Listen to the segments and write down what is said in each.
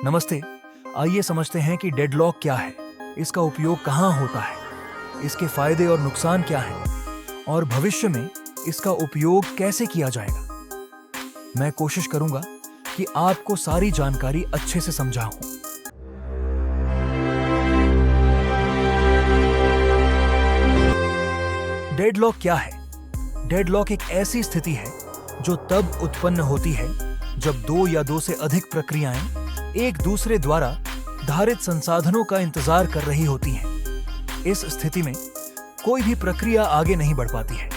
नमस्ते। आइए समझते हैं कि डेडलॉक क्या है, इसका उपयोग कहाँ होता है, इसके फायदे और नुकसान क्या हैं और भविष्य में इसका उपयोग कैसे किया जाएगा। मैं कोशिश करूंगा कि आपको सारी जानकारी अच्छे से समझाऊं। डेडलॉक क्या है? डेडलॉक एक ऐसी स्थिति है जो तब उत्पन्न होती है जब दो या दो से अधिक प्रक्रियाएं एक दूसरे द्वारा धारित संसाधनों का इंतजार कर रही होती हैं। इस स्थिति में कोई भी प्रक्रिया आगे नहीं बढ़ पाती है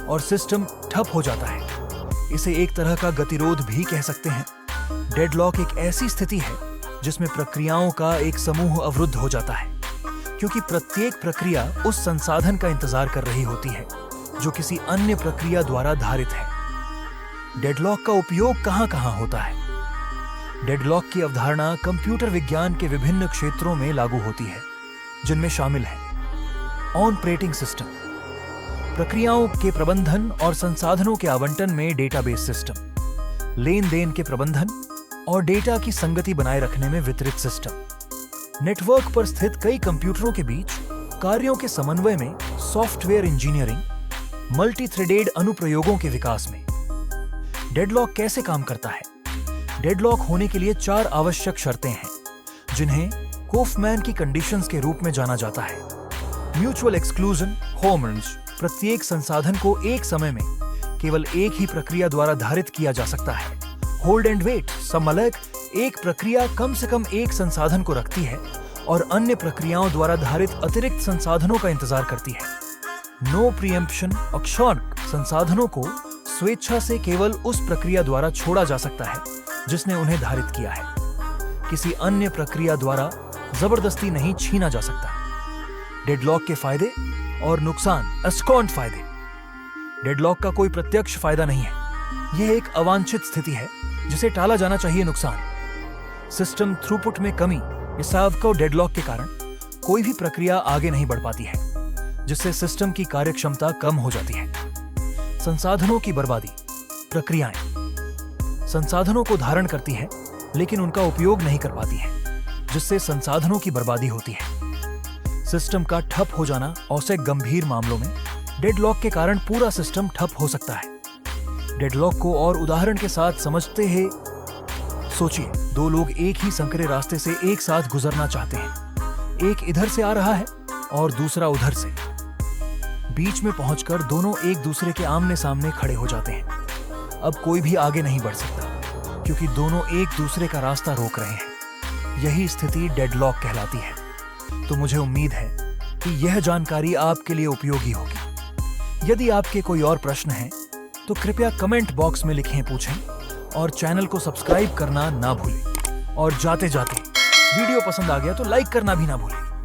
और सिस्टम ठप हो जाता है। इसे एक तरह का गतिरोध भी कह सकते हैं। डेडलॉक एक ऐसी स्थिति है जिसमें प्रक्रियाओं का एक समूह अवरुद्ध हो जाता है, क्योंकि प्रत्येक प्रक्रिया उस संसाधन का इंतजार कर रही होती है जो किसी अन्य प्रक्रिया द्वारा धारित है। डेडलॉक का उपयोग कहां-कहां होता है? डेडलॉक की अवधारणा कंप्यूटर विज्ञान के विभिन्न क्षेत्रों में लागू होती है, जिनमें शामिल है ऑपरेटिंग सिस्टम, प्रक्रियाओं के प्रबंधन और संसाधनों के आवंटन में डेटाबेस सिस्टम, लेन देन के प्रबंधन और डेटा की संगति बनाए रखने में वितरित सिस्टम, नेटवर्क पर स्थित कई कंप्यूटरों के बीच कार्यों के समन्वय में सॉफ्टवेयर इंजीनियरिंग, मल्टी थ्रेडेड अनुप्रयोगों के विकास में। डेडलॉक कैसे काम करता है? डेडलॉक होने के लिए 4 आवश्यक शर्तें हैं, जिन्हें कोफमैन की कंडीशंस के रूप में जाना जाता है। म्यूचुअल एक्सक्लूजन, होमर्ज, प्रत्येक संसाधन को एक समय में केवल एक ही प्रक्रिया द्वारा धारित किया जा सकता है। होल्ड एंड वेट, समलैंगिक, एक प्रक्रिया कम से कम एक संसाधन को रखती है और अन्य प्रक्रियाओं द्वारा धारित अतिरिक्त संसाधनों का इंतजार करती है। नो प्रीएम्प्शन, अक्षौहिक, संसाधनों को स्वेच्छा से केवल उस प्रक्रिया द्वारा छोड़ा जा सकता है जिसने उन्हें धारित किया है। किसी अन्य प्रक्रिया द्वारा जबरदस्ती नहीं छीना जा सकता। डेडलॉक के फायदे और नुकसान, अस्कॉन्ट फायदे। डेडलॉक का कोई प्रत्यक्ष फायदा नहीं है, यह एक अवांछित स्थिति है जिसे टाला जाना चाहिए। नुकसान, सिस्टम थ्रूपुट में कमी। इस को डेडलॉक के कारण कोई भी प्रक्रिया आगे नहीं बढ़ पाती है, जिससे सिस्टम की कार्यक्षमता कम हो जाती है। संसाधनों की बर्बादी, प्रक्रियाएं संसाधनों को धारण करती हैं लेकिन उनका उपयोग नहीं कर पाती हैं, जिससे संसाधनों की बर्बादी होती है। सिस्टम का ठप हो जाना, औसत गंभीर मामलों में डेडलॉक के कारण पूरा सिस्टम ठप हो सकता है। डेडलॉक को और उदाहरण के साथ समझते हैं। सोचिए, 2 लोग एक ही संकरे रास्ते से एक साथ गुजरना चाहते हैं। एक इधर से आ रहा है और दूसरा उधर से। बीच में पहुंचकर दोनों एक दूसरे के आमने सामने खड़े हो जाते हैं। अब कोई भी आगे नहीं बढ़ सकता क्योंकि दोनों एक दूसरे का रास्ता रोक रहे हैं। यही स्थिति डेडलॉक कहलाती है। तो मुझे उम्मीद है कि यह जानकारी आपके लिए उपयोगी होगी। यदि आपके कोई और प्रश्न हैं तो कृपया कमेंट बॉक्स में लिखें, पूछें और चैनल को सब्सक्राइब करना ना भूलें। और जाते जाते वीडियो पसंद आ गया तो लाइक करना भी ना भूलें।